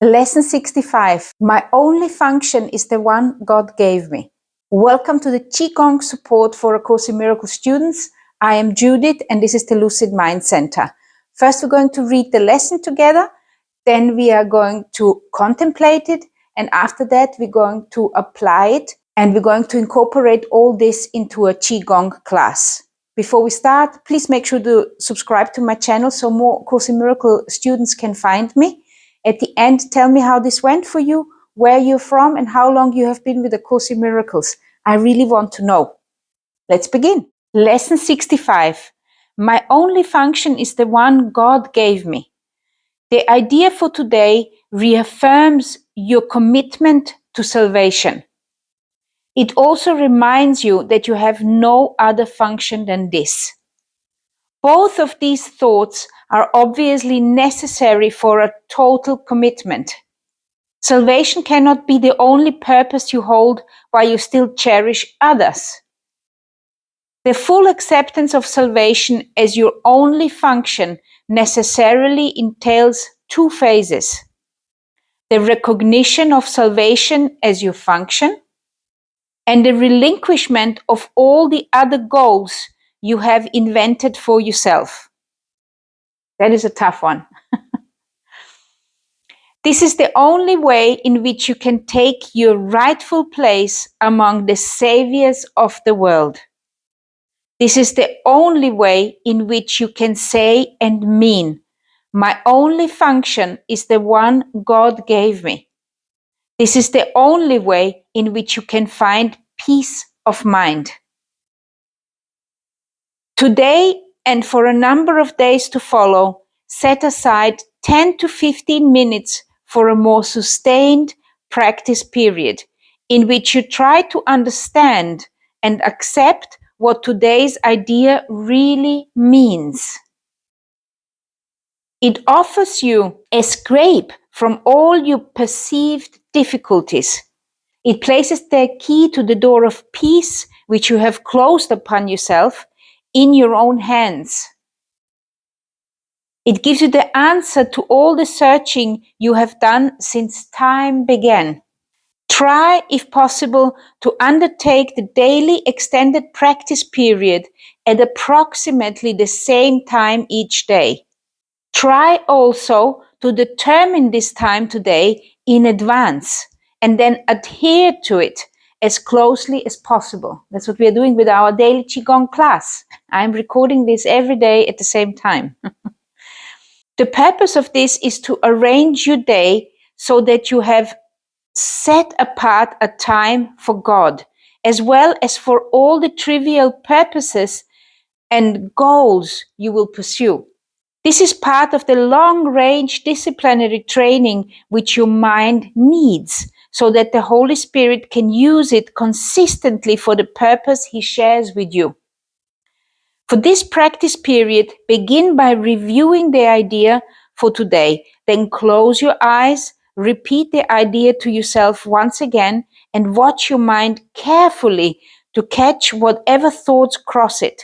Lesson 65. My only function is the one God gave me. Welcome to the Qigong support for A Course in Miracles students. I am Judith and this is the Lucid Mind Center. First we're going to read the lesson together, then we are going to contemplate it, and after that we're going to apply it and we're going to incorporate all this into a Qigong class. Before we start, please make sure to subscribe to my channel so more Course in Miracles students can find me. At the end, tell me how this went for you, where you're from, and how long you have been with A Course in Miracles. I really want to know. Let's begin. Lesson 65. My only function is the one God gave me. The idea for today reaffirms your commitment to salvation. It also reminds you that you have no other function than this. Both of these thoughts are obviously necessary for a total commitment. Salvation cannot be the only purpose you hold while you still cherish others. The full acceptance of salvation as your only function necessarily entails two phases: the recognition of salvation as your function and the relinquishment of all the other goals you have invented for yourself. That is a tough one. This is the only way in which you can take your rightful place among the saviors of the world. This is the only way in which you can say and mean, my only function is the one God gave me. This is the only way in which you can find peace of mind. Today and for a number of days to follow, set aside 10 to 15 minutes for a more sustained practice period in which you try to understand and accept what today's idea really means. It offers you escape from all your perceived difficulties. It places the key to the door of peace, which you have closed upon yourself, in your own hands. It gives you the answer to all the searching you have done since time began. Try, if possible, to undertake the daily extended practice period at approximately the same time each day. Try also to determine this time today in advance and then adhere to it as closely as possible. That's what we are doing with our daily Qigong class. I'm recording this every day at the same time. The purpose of this is to arrange your day so that you have set apart a time for God, as well as for all the trivial purposes and goals you will pursue. This is part of the long-range disciplinary training which your mind needs, so that the Holy Spirit can use it consistently for the purpose He shares with you. For this practice period, begin by reviewing the idea for today. Then close your eyes, repeat the idea to yourself once again, and watch your mind carefully to catch whatever thoughts cross it.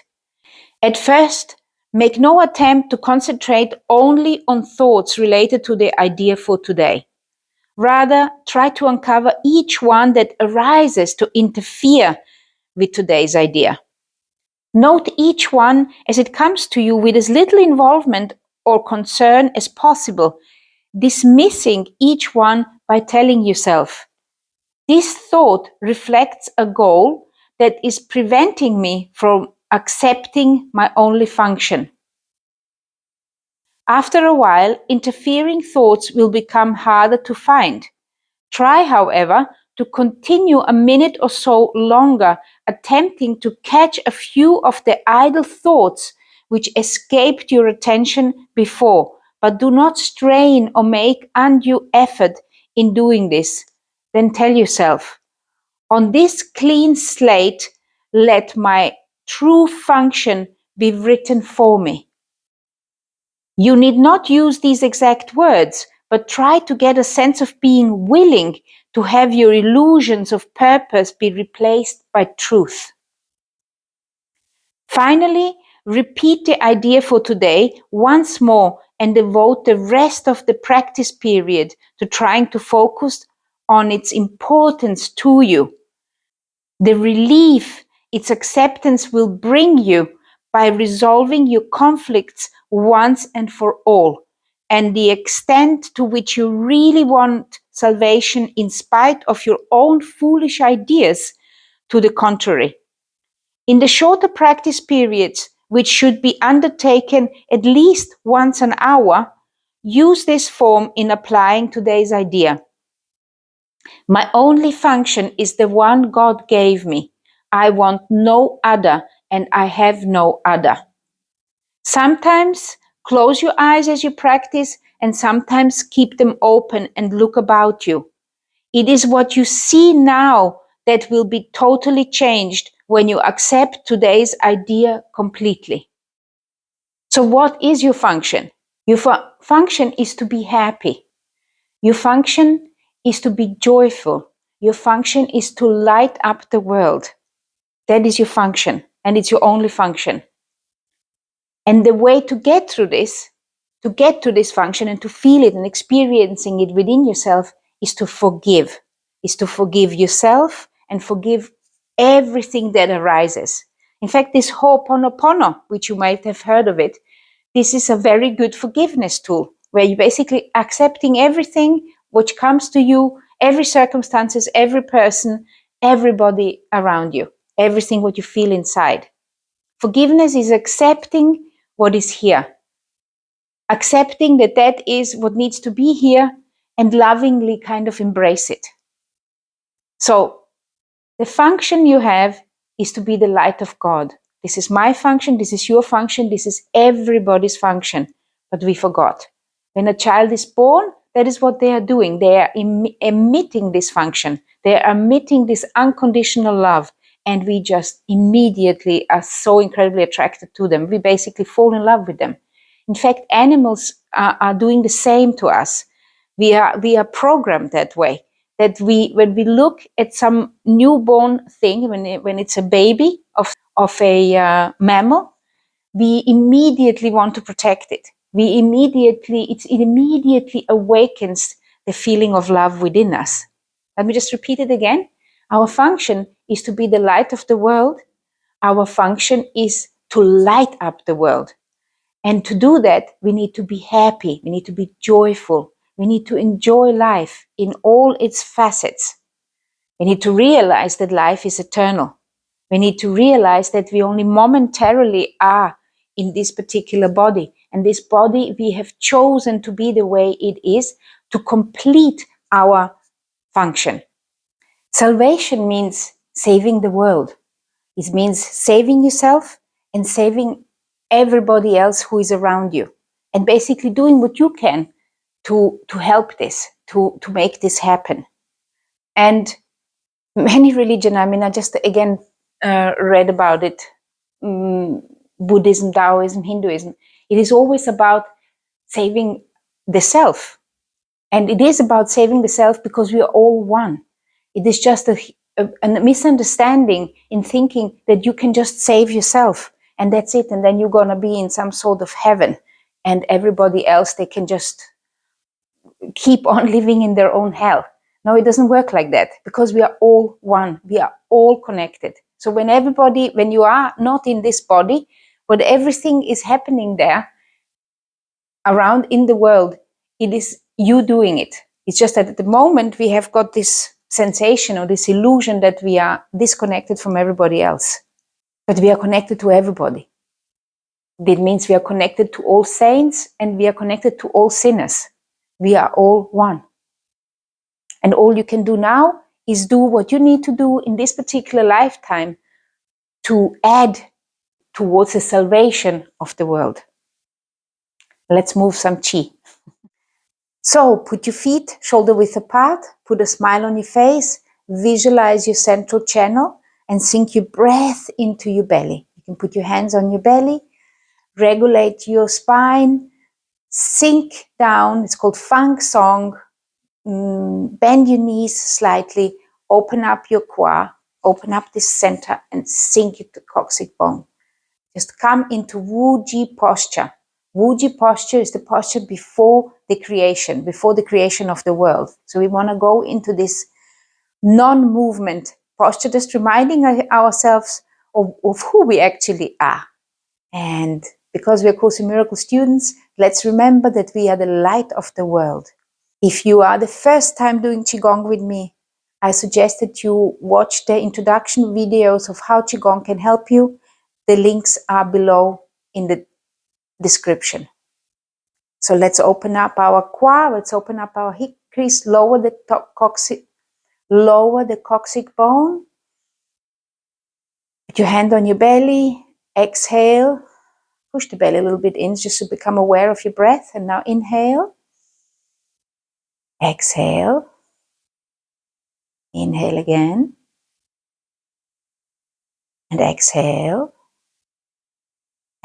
At first, make no attempt to concentrate only on thoughts related to the idea for today. Rather, try to uncover each one that arises to interfere with today's idea. Note each one as it comes to you with as little involvement or concern as possible, dismissing each one by telling yourself, this thought reflects a goal that is preventing me from accepting my only function. After a while, interfering thoughts will become harder to find. Try, however, to continue a minute or so longer, attempting to catch a few of the idle thoughts which escaped your attention before, but do not strain or make undue effort in doing this. Then tell yourself, on this clean slate, let my true function be written for me. You need not use these exact words, but try to get a sense of being willing to have your illusions of purpose be replaced by truth. Finally, repeat the idea for today once more and devote the rest of the practice period to trying to focus on its importance to you. The relief its acceptance will bring you by resolving your conflicts once and for all, and the extent to which you really want salvation in spite of your own foolish ideas to the contrary. In the shorter practice periods, which should be undertaken at least once an hour, use this form in applying today's idea. My only function is the one God gave me. I want no other, and I have no other. Sometimes close your eyes as you practice, and sometimes keep them open and look about you. It is what you see now that will be totally changed when you accept today's idea completely. So what is your function? Your function is to be happy. Your function is to be joyful. Your function is to light up the world. That is your function, and it's your only function. And the way to get through this, to get to this function and to feel it and experiencing it within yourself, is to forgive yourself and forgive everything that arises. In fact, this Ho'oponopono, which you might have heard of it, this is a very good forgiveness tool, where you're basically accepting everything which comes to you, every circumstances, every person, everybody around you, everything what you feel inside. Forgiveness is accepting what is here, accepting that that is what needs to be here, and lovingly kind of embrace it. So the function you have is to be the light of God. This is my function, this is your function, this is everybody's function. But we forgot. When a child is born, that is what they are doing. They are emitting this function. They are emitting this unconditional love. And we just immediately are so incredibly attracted to them. We basically fall in love with them. In fact, animals are doing the same to us. We are programmed that way. That when we look at some newborn thing, when it's a baby of a mammal, we immediately want to protect it. It immediately awakens the feeling of love within us. Let me just repeat it again. Our function is to be the light of the world. Our function is to light up the world. And to do that, we need to be happy. We need to be joyful. We need to enjoy life in all its facets. We need to realize that life is eternal. We need to realize that we only momentarily are in this particular body. And this body we have chosen to be the way it is to complete our function. Salvation means saving the world. It means saving yourself and saving everybody else who is around you. And basically doing what you can to help this, to make this happen. And many religions, I just again read about it, Buddhism, Taoism, Hinduism, it is always about saving the self. And it is about saving the self because we are all one. It is just a misunderstanding in thinking that you can just save yourself and that's it. And then you're going to be in some sort of heaven and everybody else, they can just keep on living in their own hell. No, it doesn't work like that because we are all one. We are all connected. So when you are not in this body, but everything is happening there around in the world, it is you doing it. It's just that at the moment we have got this sensation or this illusion that we are disconnected from everybody else. But we are connected to everybody. That means we are connected to all saints and we are connected to all sinners. We are all one. And all you can do now is do what you need to do in this particular lifetime to add towards the salvation of the world. Let's move some chi. So put your feet shoulder width apart, put a smile on your face, visualize your central channel and sink your breath into your belly. You can put your hands on your belly, regulate your spine, sink down. It's called Fang Song. Bend your knees slightly, open up your qua, open up the center and sink into coccyx bone. Just come into Wu Ji posture. Wuji posture is the posture before the creation of the world. So we want to go into this non-movement posture, just reminding ourselves of who we actually are. And because we are Course in Miracles students, let's remember that we are the light of the world. If you are the first time doing Qigong with me, I suggest that you watch the introduction videos of how Qigong can help you. The links are below in the description. So let's open up our qua, let's open up our hip crease, lower the coccyx bone. Put your hand on your belly, exhale, push the belly a little bit in just to become aware of your breath. And now inhale, exhale, inhale again, and exhale.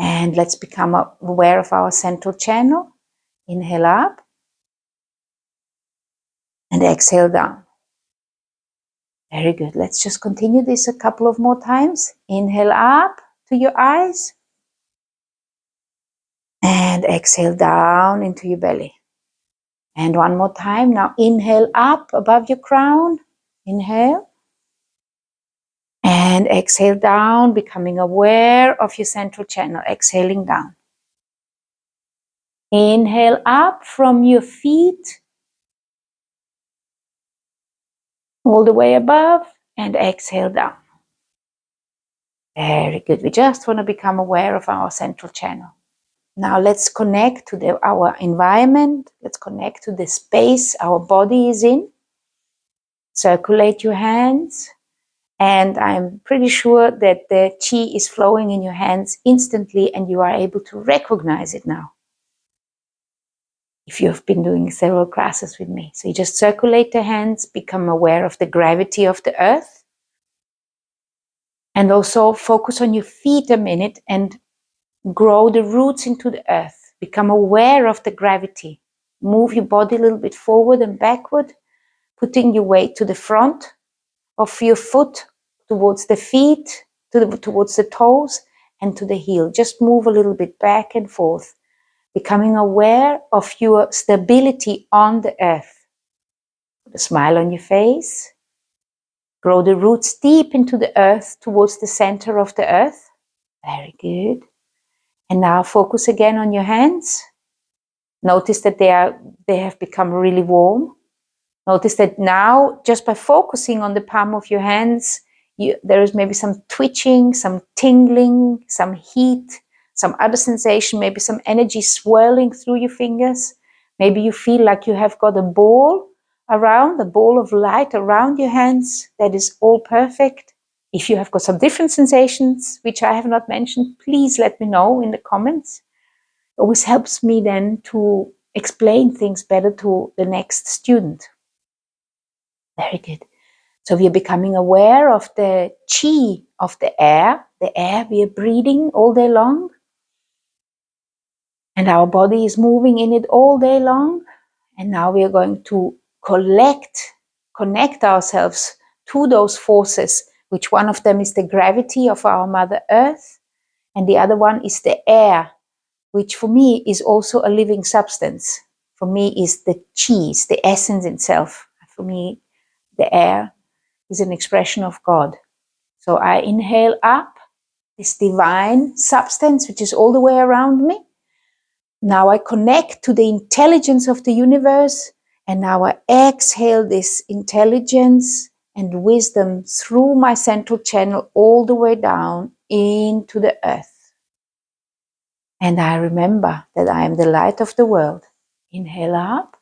And let's become aware of our central channel. Inhale up, and exhale down. Very good. Let's just continue this a couple of more times. Inhale up to your eyes. And exhale down into your belly. And one more time. Now inhale up above your crown. Inhale. And exhale down, becoming aware of your central channel. Exhaling down. Inhale up from your feet. All the way above. And exhale down. Very good. We just want to become aware of our central channel. Now let's connect to our environment. Let's connect to the space our body is in. Circulate your hands. And I'm pretty sure that the Qi is flowing in your hands instantly and you are able to recognize it now. If you've been doing several classes with me. So you just circulate the hands, become aware of the gravity of the earth. And also focus on your feet a minute and grow the roots into the earth. Become aware of the gravity. Move your body a little bit forward and backward, putting your weight to the front of your foot, towards the feet, towards the toes, and to the heel. Just move a little bit back and forth, becoming aware of your stability on the earth. Put a smile on your face. Grow the roots deep into the earth, towards the center of the earth. Very good. And now focus again on your hands. Notice that they have become really warm. Notice that now, just by focusing on the palm of your hands, there is maybe some twitching, some tingling, some heat, some other sensation, maybe some energy swirling through your fingers. Maybe you feel like you have got a ball of light around your hands. That is all perfect. If you have got some different sensations, which I have not mentioned, please let me know in the comments. It always helps me then to explain things better to the next student. Very good. So we are becoming aware of the Qi of the air we are breathing all day long. And our body is moving in it all day long. And now we are going to connect ourselves to those forces, which one of them is the gravity of our Mother Earth, and the other one is the air, which for me is also a living substance. For me is the Qi, is the essence itself. For me, the air is an expression of God. So I inhale up this divine substance, which is all the way around me. Now I connect to the intelligence of the universe, and now I exhale this intelligence and wisdom through my central channel all the way down into the earth. And I remember that I am the light of the world. Inhale up.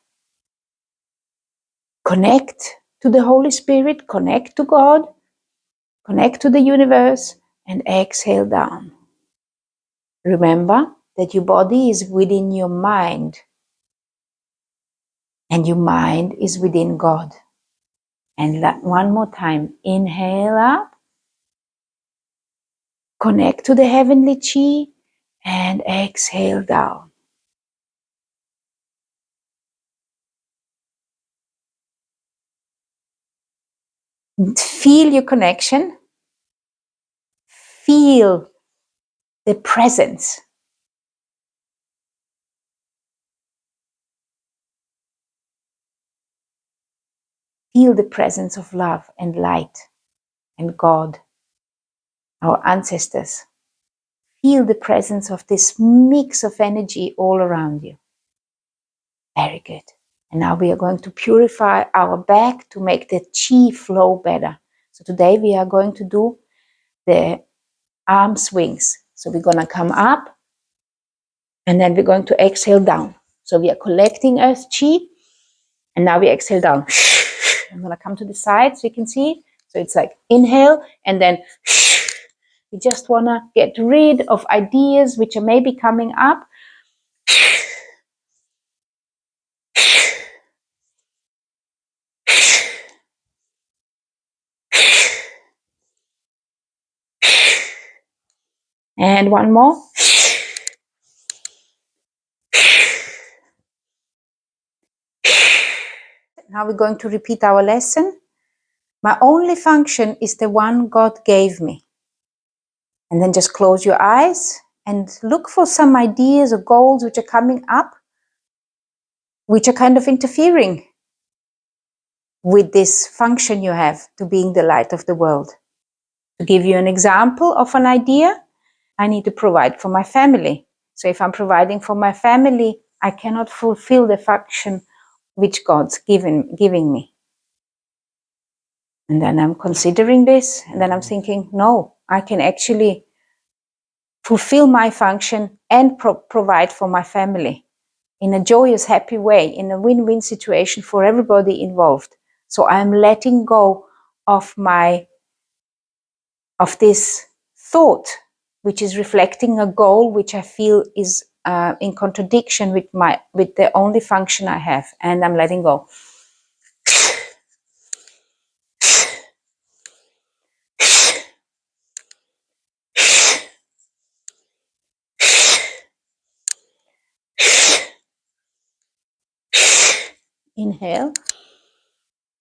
Connect to the Holy Spirit, connect to God, connect to the universe, and exhale down. Remember that your body is within your mind, and your mind is within God. And one more time, inhale up, connect to the heavenly Qi, and exhale down. Feel your connection. Feel the presence. Feel the presence of love and light and God, our ancestors. Feel the presence of this mix of energy all around you. Very good. And now we are going to purify our back to make the chi flow better. So today we are going to do the arm swings. So we're going to come up and then we're going to exhale down. So we are collecting earth chi and now we exhale down. I'm going to come to the side so you can see. So it's like inhale and then we just want to get rid of ideas which are maybe coming up. And one more. Now we're going to repeat our lesson. My only function is the one God gave me. And then just close your eyes and look for some ideas or goals which are coming up, which are kind of interfering with this function you have to being the light of the world. To give you an example of an idea, I need to provide for my family. So if I'm providing for my family, I cannot fulfill the function which God's giving me. And then I'm considering this, and then I'm thinking, no, I can actually fulfill my function and provide for my family in a joyous, happy way, in a win-win situation for everybody involved. So I'm letting go of this thought, which is reflecting a goal which I feel is in contradiction with the only function I have, and I'm letting go. Inhale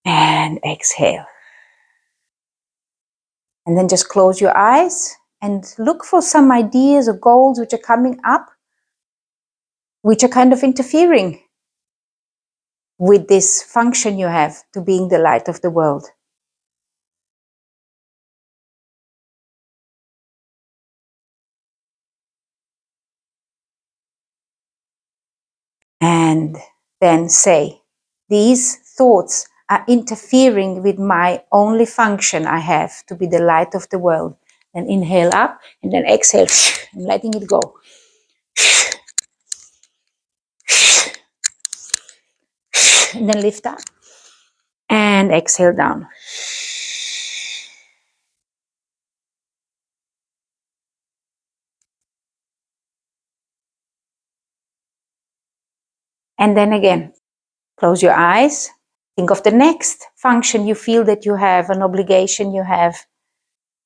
and exhale. And then just close your eyes and look for some ideas or goals which are coming up, which are kind of interfering with this function you have to being the light of the world. And then say, these thoughts are interfering with my only function I have to be the light of the world. Then inhale up and then exhale. I'm letting it go. And then lift up and exhale down. And then again, close your eyes. Think of the next function you feel that you have, an obligation you have,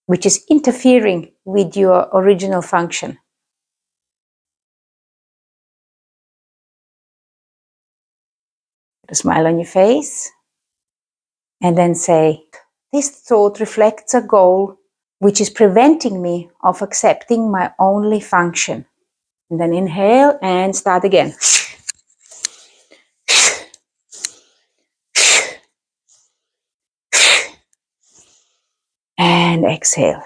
which is interfering with your original function. Put a smile on your face. And then say, this thought reflects a goal which is preventing me of accepting my only function. And then inhale and start again. And exhale.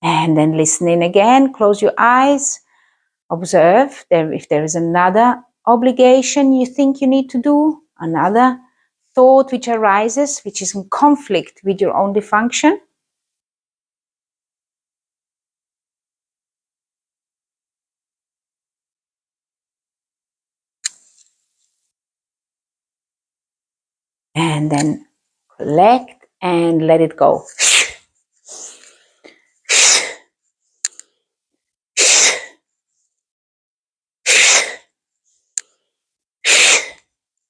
And then listen in again, close your eyes, observe if there is another obligation you think you need to do, another thought which arises, which is in conflict with your only function. And then collect and let it go.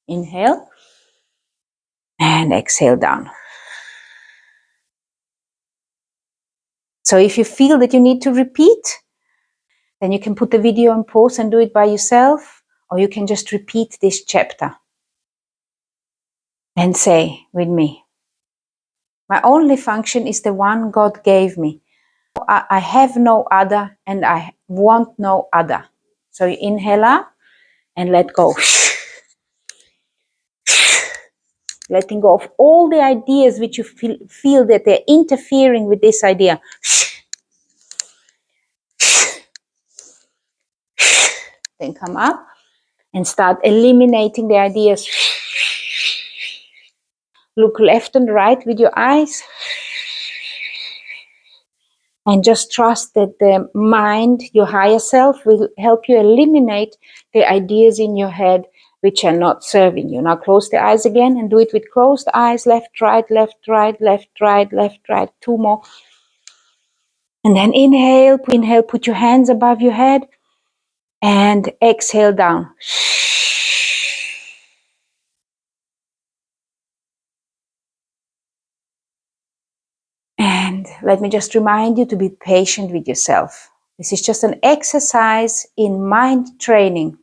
Inhale and exhale down. So if you feel that you need to repeat, then you can put the video on pause and do it by yourself, or you can just repeat this chapter and say with me, my only function is the one God gave me. I have no other and I want no other. So you inhale up and let go. letting go of all the ideas which you feel that they're interfering with this idea. Then come up and start eliminating the ideas. Look left and right with your eyes. And just trust that the mind, your higher self, will help you eliminate the ideas in your head which are not serving you. Now close the eyes again and do it with closed eyes. Left, right, left, right, left, right, left, right. 2 more. And then inhale, put your hands above your head. And exhale down. And let me just remind you to be patient with yourself. This is just an exercise in mind training,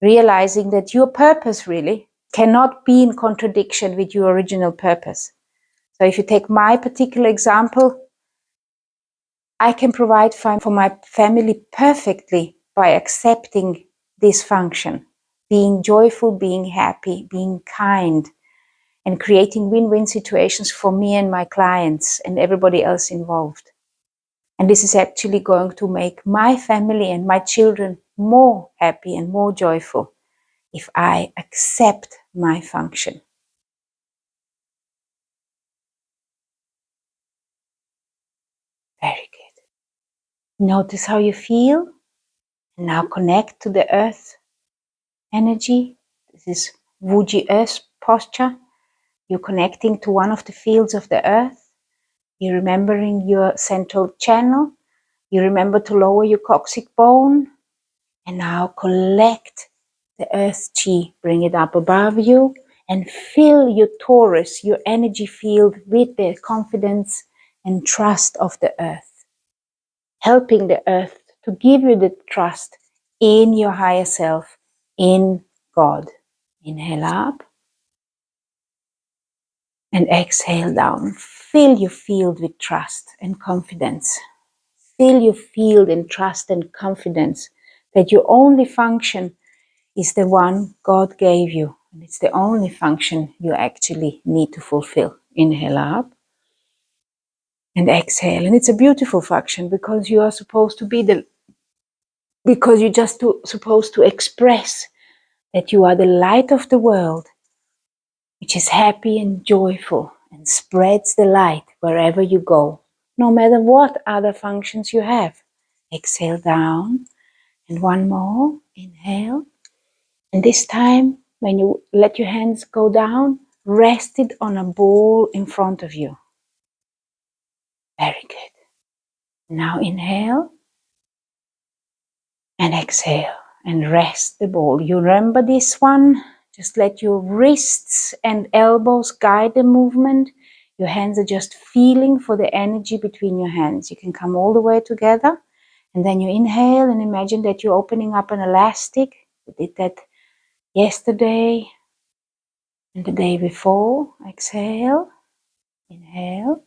realizing that your purpose really cannot be in contradiction with your original purpose. So if you take my particular example, I can provide for my family perfectly by accepting this function, being joyful, being happy, being kind, and creating win-win situations for me and my clients and everybody else involved. And this is actually going to make my family and my children more happy and more joyful if I accept my function. Very good. Notice how you feel. And now connect to the earth energy. This is Wuji Earth posture. You're connecting to one of the fields of the earth. You're remembering your central channel. You remember to lower your coccyx bone. And now collect the earth chi. Bring it up above you and fill your torus, your energy field, with the confidence and trust of the earth. Helping the earth to give you the trust in your higher self, in God. Inhale up and exhale down. Fill your field with trust and confidence. Fill your field in trust and confidence that your only function is the one God gave you. And it's the only function you actually need to fulfill. Inhale up and exhale. And it's a beautiful function because you are supposed to be because you're just supposed to express that you are the light of the world, which is happy and joyful and spreads the light wherever you go, no matter what other functions you have. Exhale down and 1 more. Inhale. And this time, when you let your hands go down, rest it on a ball in front of you. Very good. Now inhale and exhale and rest the ball. You remember this one? Just let your wrists and elbows guide the movement. Your hands are just feeling for the energy between your hands. You can come all the way together. And then you inhale and imagine that you're opening up an elastic. We did that yesterday and the day before. Exhale, inhale,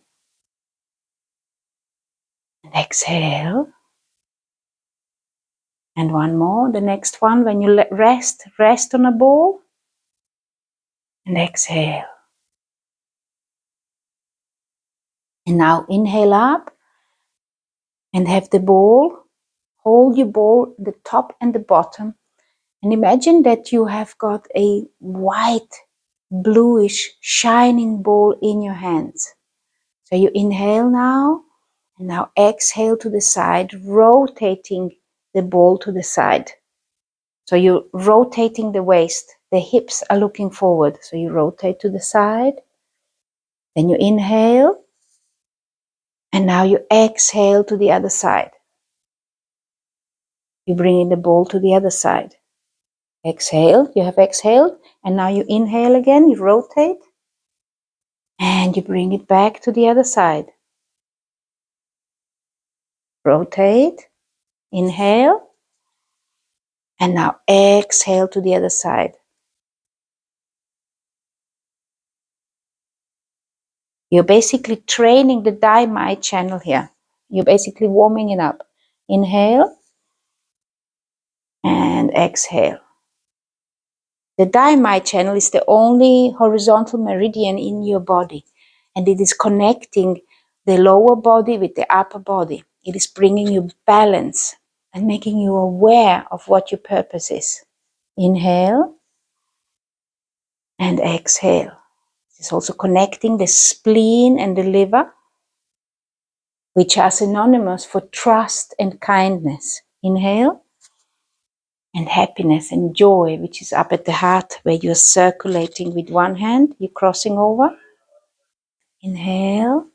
and exhale. And 1 more. The next one, when you rest on a ball and exhale. And now inhale up and have the ball. Hold your ball, the top and the bottom. And imagine that you have got a white, bluish, shining ball in your hands. So you inhale now, and now exhale to the side, rotating the ball to the side. So you're rotating the waist. The hips are looking forward. So you rotate to the side. Then you inhale. And now you exhale to the other side. You bring in the ball to the other side. Exhale. You have exhaled. And now you inhale again. You rotate. And you bring it back to the other side. Rotate. Inhale. And now exhale to the other side. You're basically training the Dai-Mai channel here. You're basically warming it up. Inhale and exhale. The Dai channel is the only horizontal meridian in your body, and it is connecting the lower body with the upper body. It is bringing you balance and making you aware of what your purpose is. Inhale and exhale. It's also connecting the spleen and the liver, which are synonymous for trust and kindness. Inhale. And happiness and joy, which is up at the heart, where you're circulating with one hand, you're crossing over. Inhale.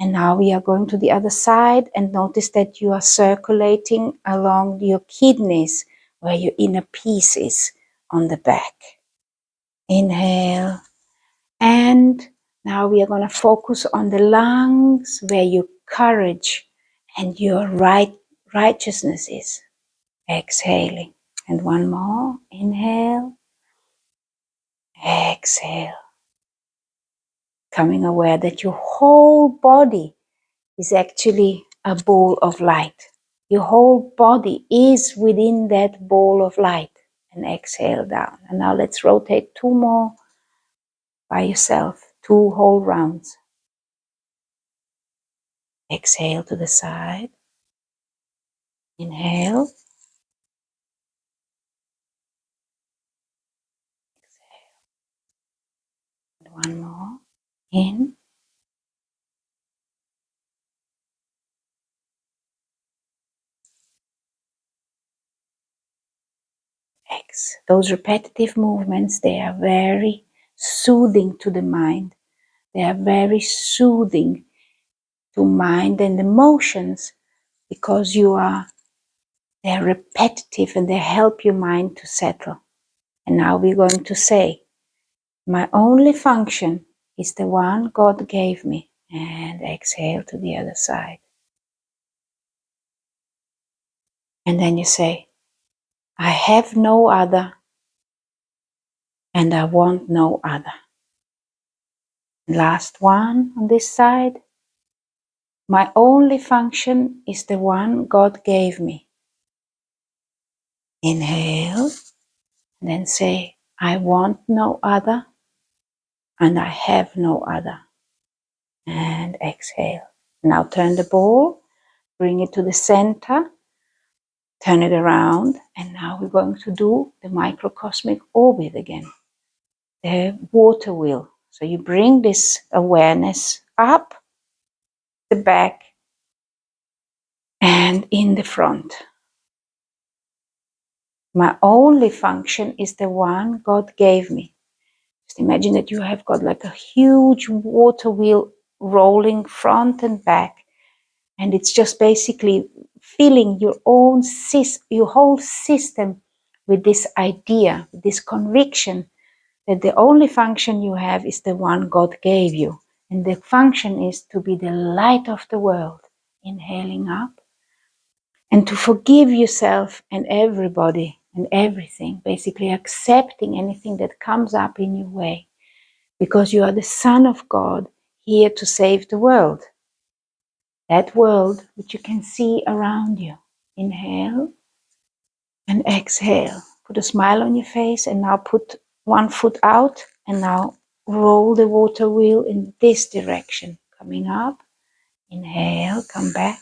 And now we are going to the other side, and notice that you are circulating along your kidneys, where your inner peace is on the back. Inhale. And now we are going to focus on the lungs, where your courage and your righteousness is. Exhaling. And one more. Inhale. Exhale. Becoming aware that your whole body is actually a ball of light. Your whole body is within that ball of light. And exhale down. And now let's rotate 2 more by yourself. 2 whole rounds. Exhale to the side. Inhale. Exhale. And 1 more. In. X. Those repetitive movements, they are very soothing to the mind. They are very soothing to mind and emotions, because they're repetitive and they help your mind to settle. And now we're going to say, my only function is the one God gave me. And exhale to the other side. And then you say, I have no other, and I want no other. Last one on this side. My only function is the one God gave me. Inhale, and then say, I want no other, and I have no other. And exhale. Now turn the ball, bring it to the center, turn it around, and now we're going to do the microcosmic orbit again, the water wheel. So you bring this awareness up the back and in the front. My only function is the one God gave me. Just imagine that you have got like a huge water wheel rolling front and back, and it's just basically filling your whole system with this idea, this conviction that the only function you have is the one God gave you. And the function is to be the light of the world. Inhaling up. And to forgive yourself and everybody and everything. Basically accepting anything that comes up in your way. Because you are the Son of God, here to save the world. That world which you can see around you. Inhale and exhale. Put a smile on your face, and now put one foot out, and now roll the water wheel in this direction. Coming up. Inhale, come back.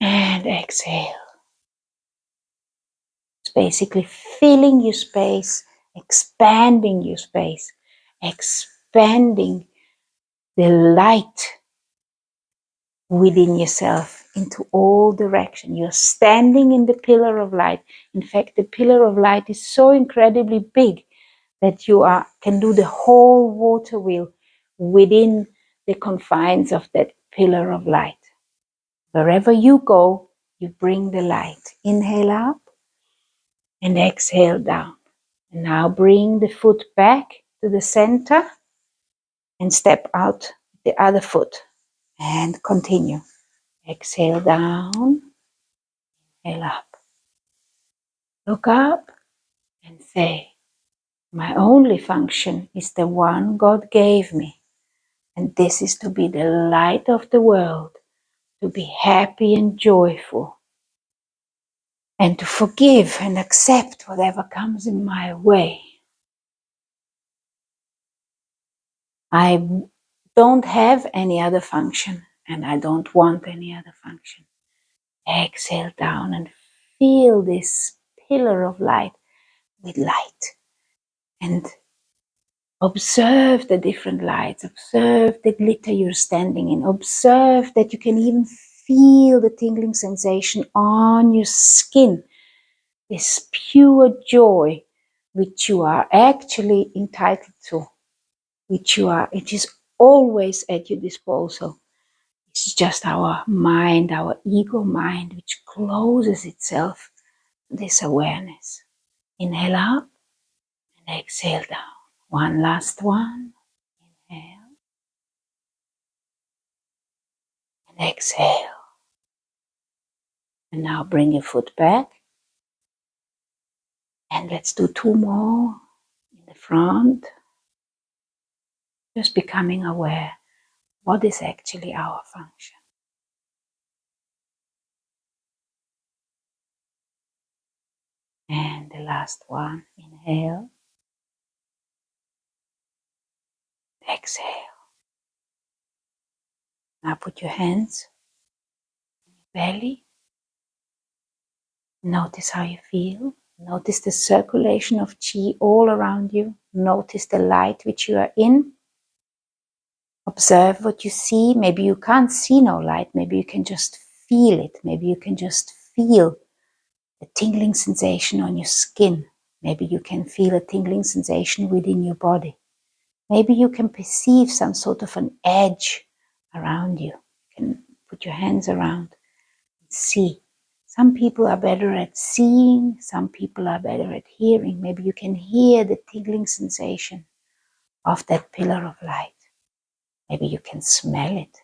And exhale. It's basically filling your space, expanding your space, expanding the light within yourself into all directions. You're standing in the pillar of light. In fact, the pillar of light is so incredibly big that you can do the whole water wheel within the confines of that pillar of light. Wherever you go, you bring the light. Inhale up and exhale down. And now bring the foot back to the center and step out the other foot and continue. Exhale down, inhale up. Look up and say, my only function is the one God gave me. And this is to be the light of the world, to be happy and joyful. and to forgive and accept whatever comes in my way. I don't have any other function, and I don't want any other function. Exhale down and feel this pillar of light with light. And observe the different lights. Observe the glitter you're standing in. Observe that you can even feel the tingling sensation on your skin. This pure joy which you are actually entitled to, which is always at your disposal. It's just our mind, our ego mind, which closes itself to this awareness. Inhale up and exhale down. One last one. Inhale and exhale. And now bring your foot back. And let's do 2 more in the front. Just becoming aware what is actually our function. And the last one, inhale, exhale. Now put your hands on your belly. Notice how you feel. Notice the circulation of Qi all around you. Notice the light which you are in. Observe what you see. Maybe you can't see no light. Maybe you can just feel it. Maybe you can just feel the tingling sensation on your skin. Maybe you can feel a tingling sensation within your body. Maybe you can perceive some sort of an edge around you. You can put your hands around and see. Some people are better at seeing, some people are better at hearing. Maybe you can hear the tingling sensation of that pillar of light. Maybe you can smell it.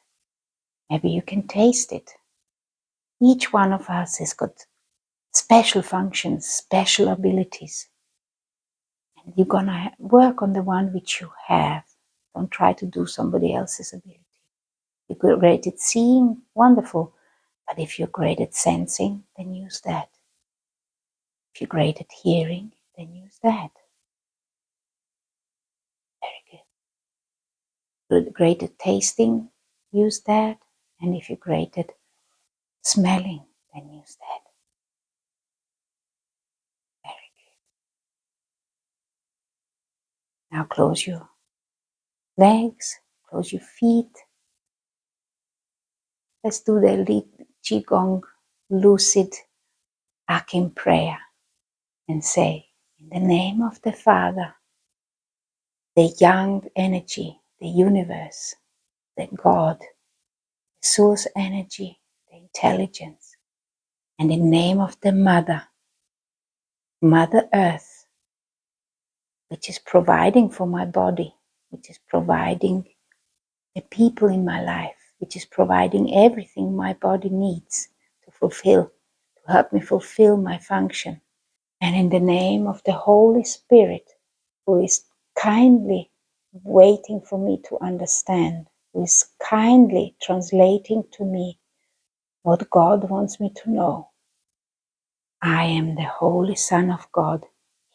Maybe you can taste it. Each one of us has got special functions, special abilities. And you're gonna work on the one which you have. Don't try to do somebody else's ability. If you're great at seeing, wonderful. But if you're great at sensing, then use that. If you're great at hearing, then use that. Very good. If you're great at tasting, use that. And if you're great at smelling, then use that. Very good. Now close your legs, close your feet. Let's do the Qigong lucid Acim prayer and say, in the name of the Father, the young energy, the universe, the God, the source energy, the intelligence, and in the name of the Mother, Mother Earth, which is providing for my body, which is providing the people in my life, which is providing everything my body needs to fulfill, to help me fulfill my function. And in the name of the Holy Spirit, who is kindly waiting for me to understand, who is kindly translating to me what God wants me to know. I am the Holy Son of God,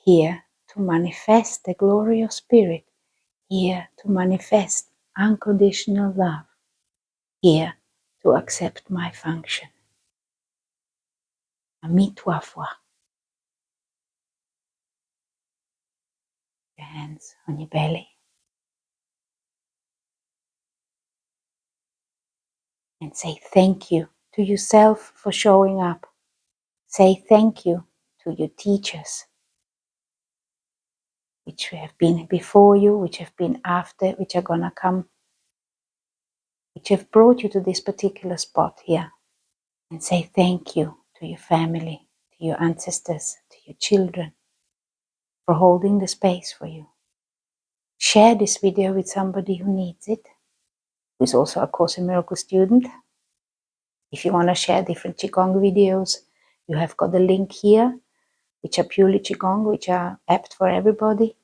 here to manifest the glory of Spirit, here to manifest unconditional love, here to accept my function. Ami toi foi. Your hands on your belly. And say thank you to yourself for showing up. Say thank you to your teachers, which have been before you, which have been after, which are gonna come, which have brought you to this particular spot here. And say thank you to your family, to your ancestors, to your children, for holding the space for you. Share this video with somebody who needs it, who is also a Course in Miracles student. If you want to share different Qigong videos, you have got the link here, which are purely Qigong, which are apt for everybody.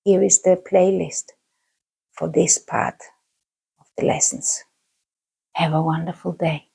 Here is the playlist for this part of the lessons. Have a wonderful day.